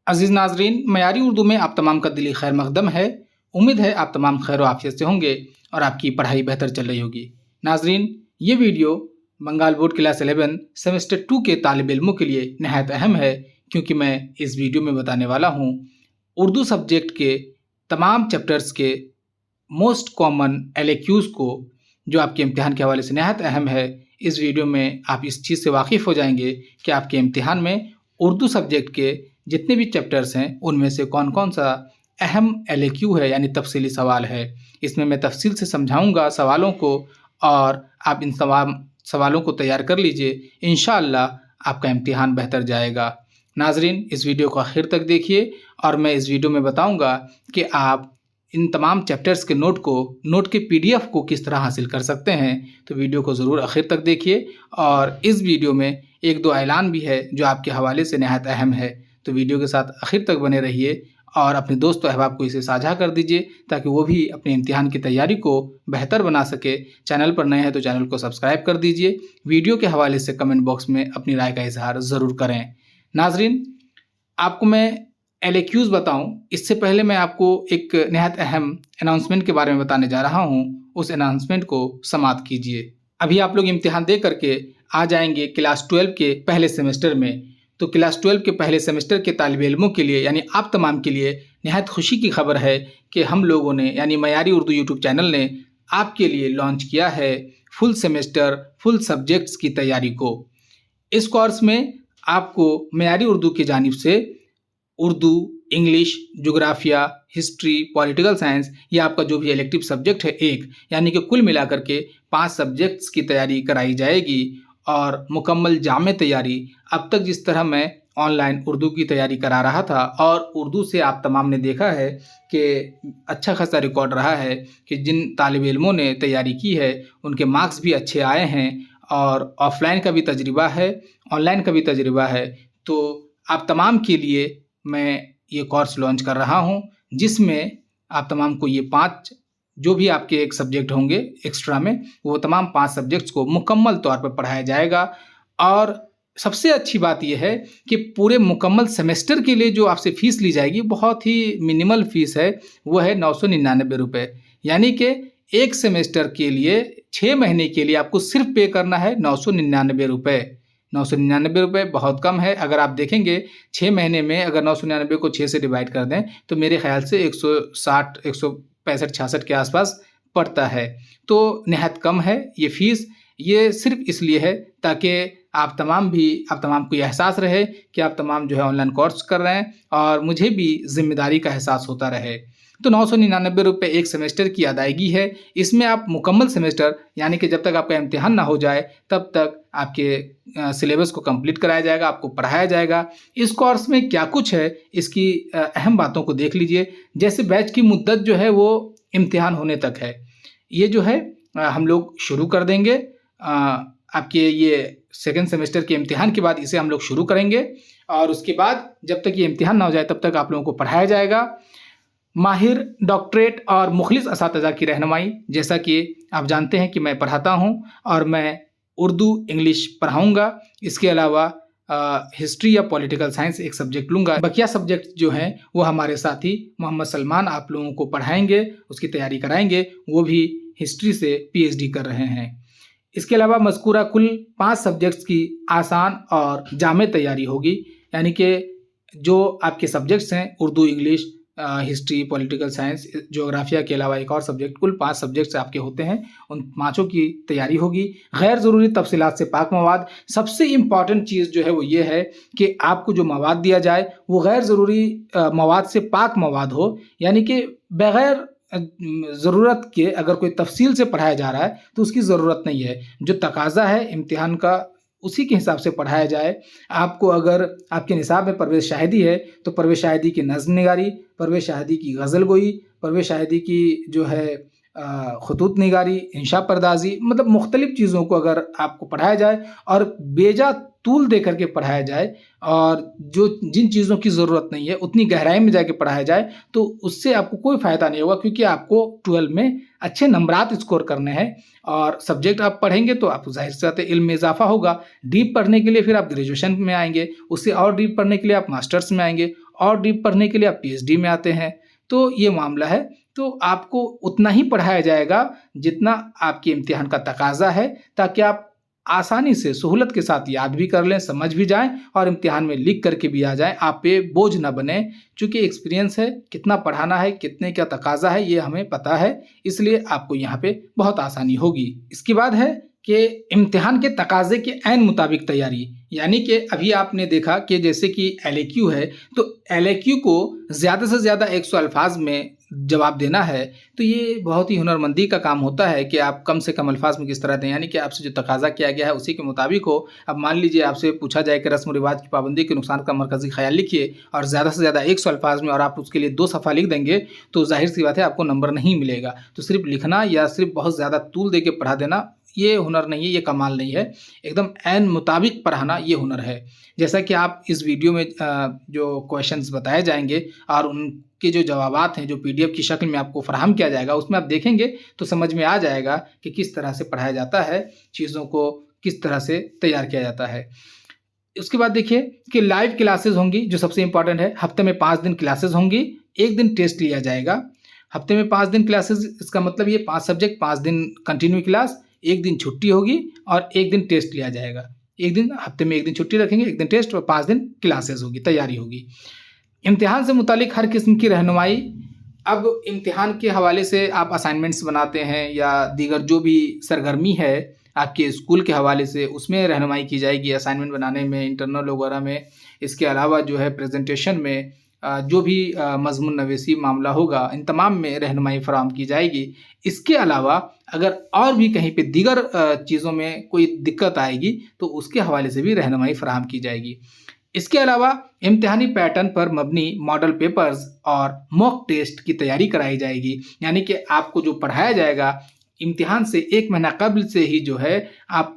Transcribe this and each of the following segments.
अजीज़ नाजरीन, मयारी उर्दू में आप तमाम का दिली खैर मकदम है। उम्मीद है आप तमाम खैर आफियत से होंगे और आपकी पढ़ाई बेहतर चल रही होगी। नाजरीन, ये video Bengal board class 11 semester 2 के तालिब इल्मों के लिए नहायत अहम है, क्योंकि मैं इस वीडियो में बताने वाला हूँ उर्दू सब्जेक्ट के तमाम चैप्टर्स के मोस्ट कॉमन LAQs को, जो आपके इम्तिहान के हवाले से नहायत अहम है। इस वीडियो में आप इस चीज़ से वाकिफ़ हो जाएंगे कि आपके इम्तिहान में उर्दू सब्जेक्ट के जितने भी चैप्टर्स हैं उनमें से कौन कौन सा अहम LAQ है, यानी तफसीली सवाल है। इसमें मैं तफसील से समझाऊंगा सवालों को और आप इन सवालों को तैयार कर लीजिए। इंशाअल्लाह आपका इम्तिहान बेहतर जाएगा। नाजरीन, इस वीडियो को आखिर तक देखिए और मैं इस वीडियो में बताऊंगा कि आप इन तमाम चैप्टर्स के नोट के PDF को किस तरह हासिल कर सकते हैं। तो वीडियो को ज़रूर आखिर तक देखिए और इस वीडियो में एक दो ऐलान भी है जो आपके हवाले से नहायत अहम है। तो वीडियो के साथ आखिर तक बने रहिए और अपने दोस्त अहबाब को इसे साझा कर दीजिए ताकि वो भी अपने इम्तिहान की तैयारी को बेहतर बना सके। चैनल पर नए हैं तो चैनल को सब्सक्राइब कर दीजिए। वीडियो के हवाले से कमेंट बॉक्स में अपनी राय का इजहार ज़रूर करें। नाजरीन, आपको मैं LAQs बताऊं, इससे पहले मैं आपको एक नहायत अहम अनाउंसमेंट के बारे में बताने जा रहा हूं। उस अनाउंसमेंट को समाप्त कीजिए। अभी आप लोग इम्तिहान दे करके आ जाएंगे क्लास 12 के पहले सेमेस्टर में। तो क्लास 12 के पहले सेमेस्टर के तालिब इल्मों के लिए, यानी आप तमाम के लिए नहायत खुशी की खबर है कि हम लोगों ने, यानी मयारी उर्दू यूट्यूब चैनल ने आपके लिए लॉन्च किया है फुल सेमेस्टर फुल सब्जेक्ट्स की तैयारी को। इस कोर्स में आपको मयारी उर्दू की जानिब से उर्दू, इंग्लिश, जोग्राफिया, हिस्ट्री, पॉलिटिकल साइंस, या आपका जो भी इलेक्टिव सब्जेक्ट है एक, यानी कि कुल मिलाकर के 5 सब्जेक्ट्स की तैयारी कराई जाएगी और मुकम्मल जामे तैयारी। अब तक जिस तरह मैं ऑनलाइन उर्दू की तैयारी करा रहा था और उर्दू से आप तमाम ने देखा है कि अच्छा खासा रिकॉर्ड रहा है कि जिन तालिब इल्मों ने तैयारी की है उनके मार्क्स भी अच्छे आए हैं और ऑफलाइन का भी तजर्बा है, ऑनलाइन का भी तजर्बा है। तो आप तमाम के लिए मैं ये कोर्स लॉन्च कर रहा हूँ, जिसमें आप तमाम को ये 5 जो भी आपके एक सब्जेक्ट होंगे एक्स्ट्रा में, वो तमाम 5 सब्जेक्ट्स को मुकम्मल तौर पर पढ़ाया जाएगा। और सबसे अच्छी बात यह है कि पूरे मुकम्मल सेमेस्टर के लिए जो आपसे फ़ीस ली जाएगी बहुत ही मिनिमल फ़ीस है, वो है 999 रुपये। यानी कि एक सेमेस्टर के लिए 6 महीने के लिए आपको सिर्फ पे करना है 999 रुपये। 999 रुपये बहुत कम है। अगर आप देखेंगे 6 महीने में अगर 999 को 6 से डिवाइड कर दें तो मेरे ख्याल से 160, 165, 66 के आसपास पड़ता है। तो नहायत कम है ये फ़ीस। ये सिर्फ इसलिए है ताकि आप तमाम को ये एहसास रहे कि आप तमाम जो है ऑनलाइन कोर्स कर रहे हैं और मुझे भी जिम्मेदारी का एहसास होता रहे। तो 999 रुपये एक सेमेस्टर की अदायगी है। इसमें आप मुकम्मल सेमेस्टर, यानी कि जब तक आपका इम्तिहान ना हो जाए तब तक आपके सिलेबस को कंप्लीट कराया जाएगा, आपको पढ़ाया जाएगा। इस कोर्स में क्या कुछ है इसकी अहम बातों को देख लीजिए। जैसे बैच की मुद्दत जो है वो इम्तिहान होने तक है। ये जो है हम लोग शुरू कर देंगे आपके ये सेकेंड सेमेस्टर के इम्तिहान के बाद इसे हम लोग शुरू करेंगे और उसके बाद जब तक ये इम्तिहान ना हो जाए तब तक आप लोगों को पढ़ाया जाएगा। माहिर, डॉक्टरेट और मुखलिस असातिज़ा की रहनुमाई, जैसा कि आप जानते हैं कि मैं पढ़ाता हूं और मैं उर्दू, इंग्लिश पढ़ाऊंगा। इसके अलावा हिस्ट्री या पॉलिटिकल साइंस एक सब्जेक्ट लूँगा। बकिया सब्जेक्ट जो हैं वो हमारे साथी मोहम्मद सलमान आप लोगों को पढ़ाएंगे, उसकी तैयारी कराएंगे। वो भी हिस्ट्री से PhD कर रहे हैं। इसके अलावा मज़कूरा कुल 5 सब्जेक्ट्स की आसान और जामे तैयारी होगी, यानी कि जो आपके सब्जेक्ट्स हैं Urdu, English, history, political science, जोग्राफिया के अलावा एक और सब्जेक्ट, कुल 5 सब्जेक्ट्स आपके होते हैं। उन 5 की तैयारी होगी। गैर ज़रूरी तफसीलात से पाक मवाद। सबसे इम्पॉर्टेंट चीज़ जो है वो ये है कि आपको जो मवाद दिया जाए वो गैर ज़रूरी मवाद से पाक मवाद हो, यानी कि बग़ैर ज़रूरत के अगर कोई तफसील से पढ़ाया जा रहा है तो उसकी ज़रूरत नहीं है। जो तकाज़ा है इम्तिहान का उसी के हिसाब से पढ़ाया जाए। आपको अगर आपके निसाब में परवेज़ शाहिदी है तो परवेज़ शाहिदी की नज़्म निगारी, परवेज़ शाहिदी की गज़ल गोई, परवेज़ शाहिदी की जो है ख़ुतूत निगारी, इंशा परदाज़ी, मतलब मुख्तलिफ़ चीज़ों को अगर आपको पढ़ाया जाए और बेजा तूल दे करके पढ़ाया जाए और जो जिन चीज़ों की ज़रूरत नहीं है उतनी गहराई में जाके पढ़ाया जाए तो उससे आपको कोई फ़ायदा नहीं होगा, क्योंकि आपको 12 में अच्छे नंबरात स्कोर करने हैं और सब्जेक्ट आप पढ़ेंगे तो आपको ज़ाहिर सी बात है इल्म में इजाफा होगा। डीप पढ़ने के लिए फिर आप ग्रेजुएशन में आएंगे, उससे और डीप पढ़ने के लिए आप मास्टर्स में आएंगे और डीप पढ़ने के लिए आप पीएचडी में आते हैं। तो ये मामला है। तो आपको उतना ही पढ़ाया जाएगा जितना आपके इम्तिहान का तकाज़ा है, ताकि आप आसानी से सहूलत के साथ याद भी कर लें, समझ भी जाएँ और इम्तिहान में लिख करके भी आ जाएँ। आप पे बोझ ना बने, चूँकि एक्सपीरियंस है, कितना पढ़ाना है, कितने क्या तकाज़ा है, ये हमें पता है, इसलिए आपको यहाँ पे बहुत आसानी होगी। इसके बाद है कि इम्तिहान के तकाज़े के ऐन मुताबिक तैयारी, यानी कि अभी आपने देखा कि जैसे कि एलएक्यू है, तो एलएक्यू को ज़्यादा से ज़्यादा 100 अल्फाज में जवाब देना है। तो ये बहुत ही हुनरमंदी का काम होता है कि आप कम से कम अल्फाज में किस तरह दें, यानी कि आपसे जो तकाज़ा किया गया है उसी के मुताबिक हो। अब मान लीजिए आपसे पूछा जाए कि रस्म रिवाज की पाबंदी के नुकसान का मरकज़ी ख्याल लिखिए, और ज़्यादा से ज़्यादा 100 अल्फाज में, और आप उसके लिए 2 सफ़ा लिख देंगे, तो ज़ाहिर सी बात है आपको नंबर नहीं मिलेगा। तो सिर्फ लिखना या सिर्फ बहुत ज़्यादा तूल दे के पढ़ा देना ये हुनर नहीं है, ये कमाल नहीं है। एकदम ऐन मुताबिक पढ़ाना ये हुनर है। जैसा कि आप इस वीडियो में जो क्वेश्चंस बताए जाएंगे और उनके जो जवाबात हैं, जो पीडीएफ की शक्ल में आपको फराहम किया जाएगा, उसमें आप देखेंगे तो समझ में आ जाएगा कि किस तरह से पढ़ाया जाता है, चीज़ों को किस तरह से तैयार किया जाता है। उसके बाद देखिए कि लाइव क्लासेस होंगी, जो सबसे इम्पॉर्टेंट है। हफ्ते में 5 दिन क्लासेस होंगी, 1 दिन टेस्ट लिया जाएगा। हफ्ते में 5 दिन क्लासेस, इसका मतलब ये 5 सब्जेक्ट, 5 दिन कंटिन्यू क्लास, 1 दिन छुट्टी होगी और 1 दिन टेस्ट लिया जाएगा। 1 दिन हफ्ते में 1 दिन छुट्टी रखेंगे, 1 दिन टेस्ट और 5 दिन क्लासेस होगी, तैयारी होगी। इम्तिहान से मुतालिक हर किस्म की रहनुमाई। अब इम्तिहान के हवाले से आप असाइनमेंट्स बनाते हैं या दीगर जो भी सरगर्मी है आपके स्कूल के हवाले से, उसमें रहनुमाई की जाएगी, असाइनमेंट बनाने में, इंटरनल वगैरह में। इसके अलावा जो है प्रेजेंटेशन में जो भी मज़मून नवेसी मामला होगा, इन तमाम में रहनुमाई फराहम की जाएगी। इसके अलावा अगर और भी कहीं पे दीगर चीज़ों में कोई दिक्कत आएगी तो उसके हवाले से भी रहनुमाई फराहम की जाएगी। इसके अलावा इम्तिहानी पैटर्न पर मबनी मॉडल पेपर्स और मॉक टेस्ट की तैयारी कराई जाएगी, यानी कि आपको जो पढ़ाया जाएगा इम्तिहान से 1 महीना कबल से ही जो है आप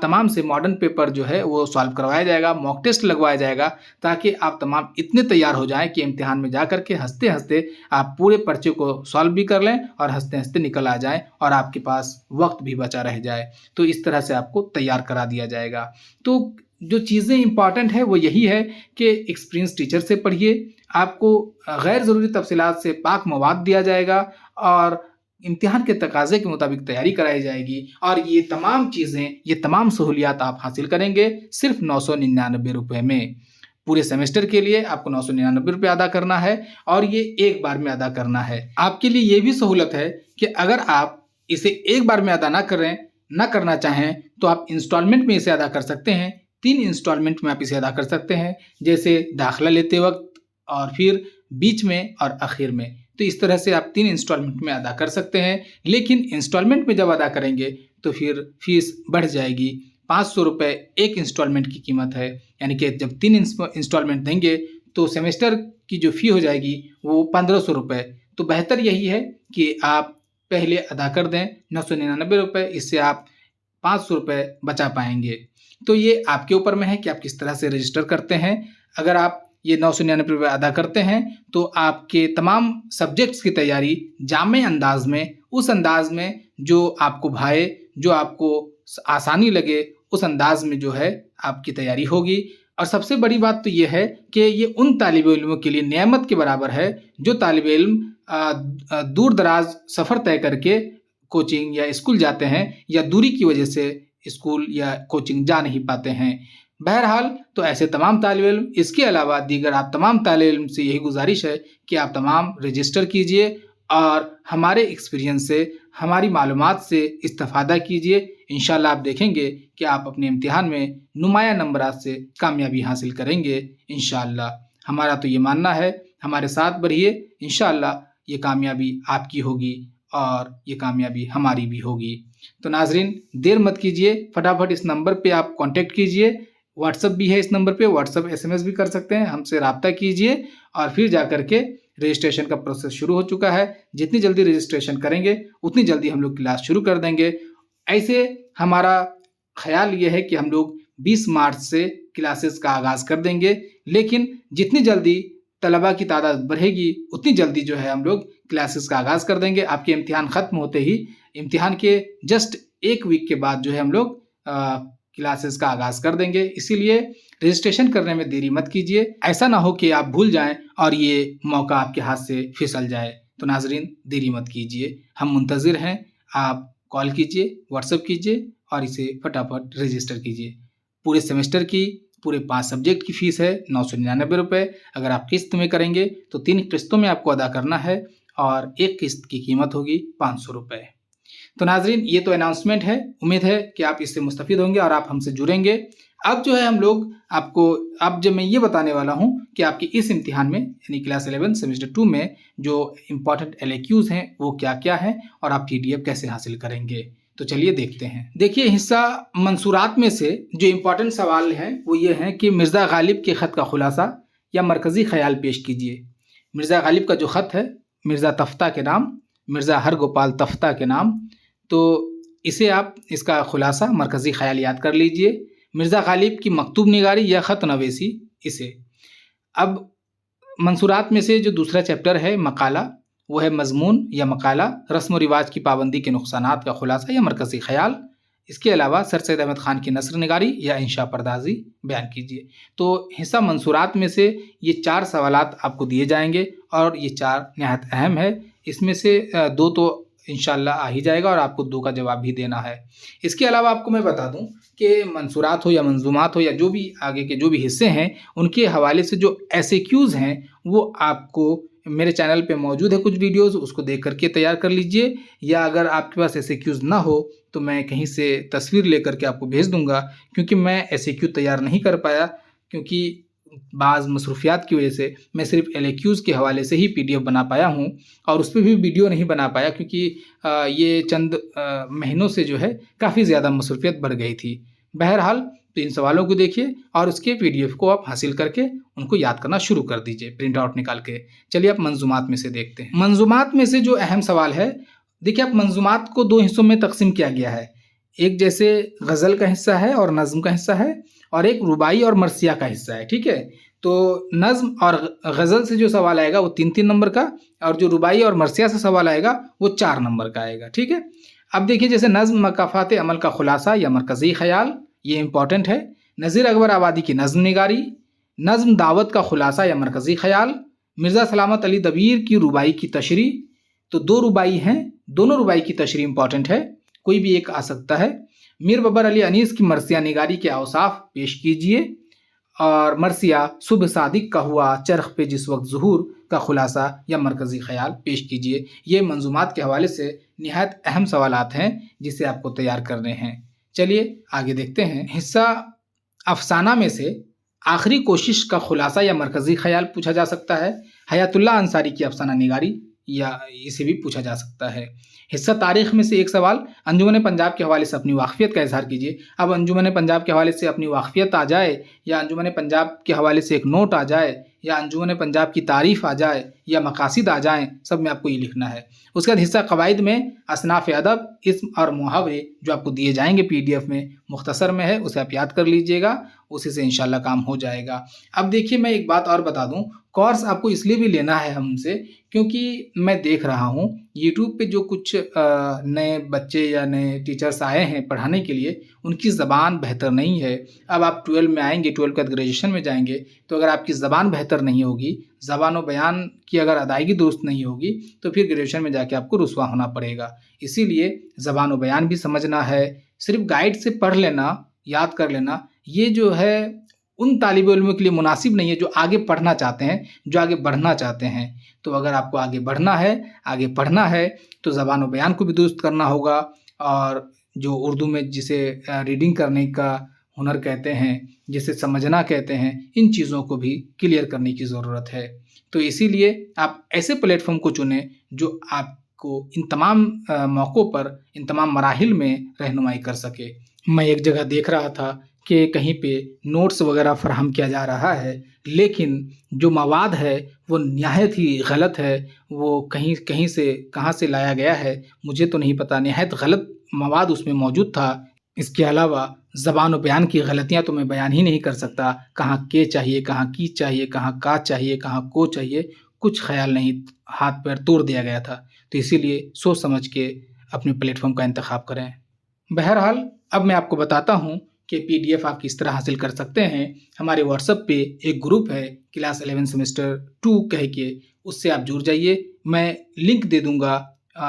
तमाम से मॉडर्न पेपर जो है वो सॉल्व करवाया जाएगा, मॉक टेस्ट लगवाया जाएगा, ताकि आप तमाम इतने तैयार हो जाएं कि इम्तिहान में जाकर के हंसते हंसते आप पूरे पर्चे को सॉल्व भी कर लें और हंसते हंसते निकल आ जाएं और आपके पास वक्त भी बचा रह जाए। तो इस तरह से आपको तैयार करा दिया जाएगा। तो जो चीज़ें इंपॉर्टेंट है वो यही है कि एक्सपीरियंस टीचर से पढ़िए, आपको गैर ज़रूरी तफसीलात से पाक मवाद दिया जाएगा और इम्तिहान के तकाज़े के मुताबिक तैयारी कराई जाएगी, और ये तमाम चीज़ें, ये तमाम सहूलियात आप हासिल करेंगे सिर्फ 999 रुपये में। पूरे सेमेस्टर के लिए आपको 999 रुपये अदा करना है और ये एक बार में अदा करना है। आपके लिए ये भी सहूलत है कि अगर आप इसे एक बार में अदा ना करना चाहें तो आप इंस्टॉलमेंट में इसे अदा कर सकते हैं। 3 इंस्टॉलमेंट में आप इसे अदा कर सकते हैं, जैसे दाखिला लेते वक्त और फिर बीच में और आखिर में। तो इस तरह से आप 3 इंस्टॉलमेंट में अदा कर सकते हैं। लेकिन इंस्टॉलमेंट में जब अदा करेंगे तो फिर फीस बढ़ जाएगी। 500 रुपये एक इंस्टॉलमेंट की कीमत है, यानी कि जब 3 इंस्टॉलमेंट देंगे तो सेमेस्टर की जो फ़ी हो जाएगी वो 1500 रुपये। तो बेहतर यही है कि आप पहले अदा कर दें 999 रुपये, इससे आप 500 रुपये बचा पाएंगे। तो ये आपके ऊपर में है कि आप किस तरह से रजिस्टर करते हैं। अगर आप ये 999 रुपये अदा करते हैं तो आपके तमाम सब्जेक्ट्स की तैयारी जामे अंदाज में, उस अंदाज में जो आपको भाए, जो आपको आसानी लगे, उस अंदाज में जो है आपकी तैयारी होगी। और सबसे बड़ी बात तो ये है कि ये उन तालिब इल्मों के लिए नेमत के बराबर है जो तालिब इल्म दूर दराज सफ़र तय करके कोचिंग या स्कूल जाते हैं या दूरी की वजह से स्कूल या कोचिंग जा नहीं पाते हैं। बहरहाल तो ऐसे तमाम तालिब इल्म, इसके अलावा दीगर आप तमाम तालिब इल्म से यही गुजारिश है कि आप तमाम रजिस्टर कीजिए और हमारे एक्सपीरियंस से, हमारी मालूमात से इस्तिफ़ादा कीजिए। इंशाल्लाह आप देखेंगे कि आप अपने इम्तिहान में नुमाया नंबरात से कामयाबी हासिल करेंगे इंशाल्लाह। हमारा तो ये मानना है, हमारे साथ बढ़िए, इंशाल्लाह ये कामयाबी आपकी होगी और ये कामयाबी हमारी भी होगी। तो नाजरीन, देर मत कीजिए, फटाफट इस नंबर पे आप कांटेक्ट कीजिए। व्हाट्सअप भी है इस नंबर पे, व्हाट्सअप SMS भी कर सकते हैं, हमसे रब्ता कीजिए और फिर जाकर के रजिस्ट्रेशन का प्रोसेस शुरू हो चुका है। जितनी जल्दी रजिस्ट्रेशन करेंगे उतनी जल्दी हम लोग क्लास शुरू कर देंगे। ऐसे हमारा ख्याल ये है कि हम लोग 20 मार्च से क्लासेस का आगाज़ कर देंगे, लेकिन जितनी जल्दी तलबा की तादाद बढ़ेगी उतनी जल्दी जो है हम लोग क्लासेस का आगाज़ कर देंगे। आपके इम्तिहान ख़त्म होते ही, इम्तिहान के जस्ट 1 वीक के बाद जो है हम लोग क्लासेस का आगाज़ कर देंगे। इसीलिए रजिस्ट्रेशन करने में देरी मत कीजिए, ऐसा ना हो कि आप भूल जाएं और ये मौका आपके हाथ से फिसल जाए। तो नाजरीन देरी मत कीजिए, हम मुंतज़िर हैं। आप कॉल कीजिए, व्हाट्सएप कीजिए और इसे फटाफट रजिस्टर कीजिए। पूरे सेमेस्टर की पूरे 5 सब्जेक्ट की फ़ीस है 999 रुपये। अगर आप किस्त में करेंगे तो 3 किस्तों में आपको अदा करना है और एक किस्त की कीमत होगी 500 रुपये। तो नाजरीन ये तो अनाउंसमेंट है, उम्मीद है कि आप इससे मुस्तफ़ीद होंगे और आप हमसे जुड़ेंगे। अब जो है हम लोग आपको अब जब मैं ये बताने वाला हूँ कि आपके इस इम्तिहान में यानी क्लास 11 सेमेस्टर 2 में जो इम्पॉर्टेंट LAQs हैं वो क्या क्या हैं और आप PDF कैसे हासिल करेंगे। तो चलिए देखते हैं। देखिए हिस्सा मंसूरात में से जो इम्पॉर्टेंट सवाल हैं वो ये हैं कि मिर्ज़ा गालिब के ख़त का खुलासा या मरकज़ी ख़याल पेश कीजिए। मिर्ज़ा गालिब का जो ख़त है मिर्ज़ा तफ्ता के नाम, मिर्ज़ा हरगोपाल तफ्ता के नाम, तो इसे आप इसका खुलासा मरकज़ी ख़याल याद कर लीजिए। मिर्ज़ा गालिब की मकतूब निगारी या ख़त नवेसी इसे। अब मंसूरात में से जो दूसरा चैप्टर है मकाला, वो है मज़मून या मकाला रस्म व रिवाज की पाबंदी के नुकसानात का खुलासा या मरकज़ी ख़याल। इसके अलावा सर सैयद अहमद ख़ान की नस्र निगारी या इंशा पर्दाजी बयान कीजिए। तो हिस्सा मंसूरात में से ये 4 सवालात आपको दिए जाएंगे और ये 4 नहायत अहम है। इसमें से 2 तो इंशाअल्लाह आ ही जाएगा और आपको 2 का जवाब भी देना है। इसके अलावा आपको मैं बता दूं कि मंसूरात हो या मंजूमात हो या जो भी आगे के जो भी हिस्से हैं उनके हवाले से जो FAQs हैं वो आपको मेरे चैनल पे मौजूद है कुछ वीडियोस, उसको देख करके तैयार कर लीजिए। या अगर आपके पास FAQs ना हो तो मैं कहीं से तस्वीर लेकर के आपको भेज दूंगा, क्योंकि मैं FAQ तैयार नहीं कर पाया क्योंकि बाज़ मसरूफियात की वजह से मैं सिर्फ LAQs के हवाले से ही PDF बना पाया हूँ और उस पर भी वीडियो नहीं बना पाया क्योंकि ये चंद महीनों से जो है काफ़ी ज़्यादा मसरूफियत बढ़ गई थी। बहरहाल तो इन सवालों को देखिए और उसके PDF को आप हासिल करके उनको याद करना शुरू कर दीजिए प्रिंट आउट निकाल के। चलिए आप मंजूमात में से देखते हैं। मंजूमात में से जो अहम सवाल है, देखिए आप मंजूमात को 2 हिस्सों में तकसीम किया गया है। एक जैसे गज़ल का हिस्सा है और नज़्म का हिस्सा है और एक रुबाई और मरसिया का हिस्सा है, ठीक है। तो नज़्म और गज़ल से जो सवाल आएगा वो 3-3 नंबर का और जो रुबाई और मरसिया से सवाल आएगा वो 4 नंबर का आएगा, ठीक है। अब देखिए जैसे नज़्म मकाफ़ात अमल का खुलासा या मरकज़ी ख़याल, ये इंपॉर्टेंट है। नज़ीर अकबर आबादी की नज़्म निगारी, नज़्म दावत का खुलासा या मरकज़ी ख़याल, मिर्ज़ा सलामत अली दबीर की रुबाई की तशरीह। तो 2 रुबाई हैं, दोनों रुबाई की तशरीह इंपॉर्टेंट है, कोई भी एक आ सकता है। मीर बबर अली अनीस की मरसिया निगारी के औसाफ पेश कीजिए और मरसिया सुबह सादिक का हुआ चरख पे जिस वक्त ज़ुहूर का खुलासा या मरकज़ी ख़याल पेश कीजिए। ये मंजूमात के हवाले से निहायत अहम सवालात हैं जिसे आपको तैयार करने हैं। चलिए आगे देखते हैं। हिस्सा अफसाना में से आखिरी कोशिश का खुलासा या मरकज़ी ख़याल पूछा जा सकता है। हयातुल्लाह अंसारी की अफसाना निगारी या इसे भी पूछा जा सकता है। हिस्सा तारीख़ में से एक सवाल, अंजुमन पंजाब के हवाले से अपनी वाक़फ़ियत का इज़हार कीजिए। अब अंजुमन पंजाब के हवाले से अपनी वाक़फ़ियत आ जाए या अंजुमन पंजाब के हवाले से एक नोट आ जाए या अंजुमन पंजाब की तारीफ़ आ जाए या मकासिद आ जाएँ, सब में आपको ये लिखना है। उसके बाद हिस्सा क़वाइद में असनाफ़ अदब, इस्म और मुहावरे जो आपको दिए जाएंगे PDF में, मुख्तसर में है, उसे आप याद कर लीजिएगा, उसी से इंशाल्लाह काम हो जाएगा। अब देखिए मैं एक बात और बता दूं, कोर्स आपको इसलिए भी लेना है हमसे क्योंकि मैं देख रहा हूं YouTube पे जो कुछ नए बच्चे या नए टीचर्स आए हैं पढ़ाने के लिए, उनकी ज़बान बेहतर नहीं है। अब आप 12 में आएंगे, 12 के बाद ग्रेजुएशन में जाएंगे, तो अगर आपकी ज़बान बेहतर नहीं होगी, ज़बान व बयान की अगर अदायगी दुरुस्त नहीं होगी, तो फिर ग्रेजुएशन में जाके आपको रुसवा होना पड़ेगा। इसीलिए ज़बान व बयान भी समझना है। सिर्फ गाइड से पढ़ लेना, याद कर लेना, ये जो है उन तालिब इल्मों के लिए मुनासिब नहीं है जो आगे पढ़ना चाहते हैं, जो आगे बढ़ना चाहते हैं। तो अगर आपको आगे बढ़ना है, आगे पढ़ना है, तो ज़बान व बयान को भी दुरुस्त करना होगा और जो उर्दू में जिसे रीडिंग करने का हुनर कहते हैं, जिसे समझना कहते हैं, इन चीज़ों को भी क्लियर करने की ज़रूरत है। तो इसीलिए आप ऐसे प्लेटफॉर्म को चुनें जो आपको इन तमाम मौक़ों पर, इन तमाम मराहिल में रहनुमाई कर सके। मैं एक जगह देख रहा था कि कहीं पे नोट्स वगैरह फराहम किया जा रहा है, लेकिन जो मवाद है वो निहायत ही गलत है। वो कहीं से कहाँ से लाया गया है मुझे तो नहीं पता, निहायत गलत मवाद उसमें मौजूद था। इसके अलावा ज़बान व बयान की गलतियाँ तो मैं बयान ही नहीं कर सकता, कहाँ के चाहिए, कहाँ की चाहिए, कहाँ का चाहिए, कहाँ को चाहिए, कुछ ख्याल नहीं, हाथ पैर तोड़ दिया गया था। तो इसीलिए सोच समझ के अपने प्लेटफॉर्म का इंतखाब करें। बहरहाल अब मैं आपको बताता हूँ के PDF आप किस तरह हासिल कर सकते हैं, हमारे व्हाट्सएप पे एक ग्रुप है क्लास 11 सेमेस्टर 2 कह के, उससे आप जुड़ जाइए। मैं लिंक दे दूँगा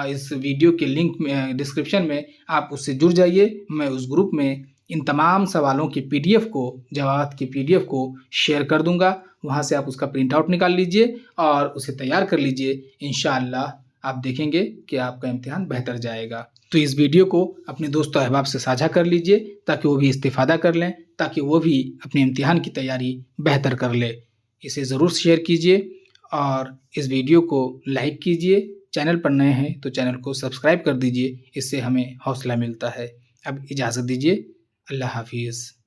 इस वीडियो के लिंक में डिस्क्रिप्शन में, आप उससे जुड़ जाइए। मैं उस ग्रुप में इन तमाम सवालों की PDF को, जवाब की PDF को शेयर कर दूँगा। वहाँ से आप उसका प्रिंट आउट निकाल लीजिए और उसे तैयार कर लीजिए। इंशाअल्लाह आप देखेंगे कि आपका इम्तिहान बेहतर जाएगा। तो इस वीडियो को अपने दोस्तों अहबाब से साझा कर लीजिए ताकि वो भी इस्तिफ़ादा कर लें, ताकि वो भी अपने इम्तिहान की तैयारी बेहतर कर ले। इसे ज़रूर शेयर कीजिए और इस वीडियो को लाइक कीजिए। चैनल पर नए हैं तो चैनल को सब्सक्राइब कर दीजिए, इससे हमें हौसला मिलता है। अब इजाज़त दीजिए। अल्लाह हाफ़िज़।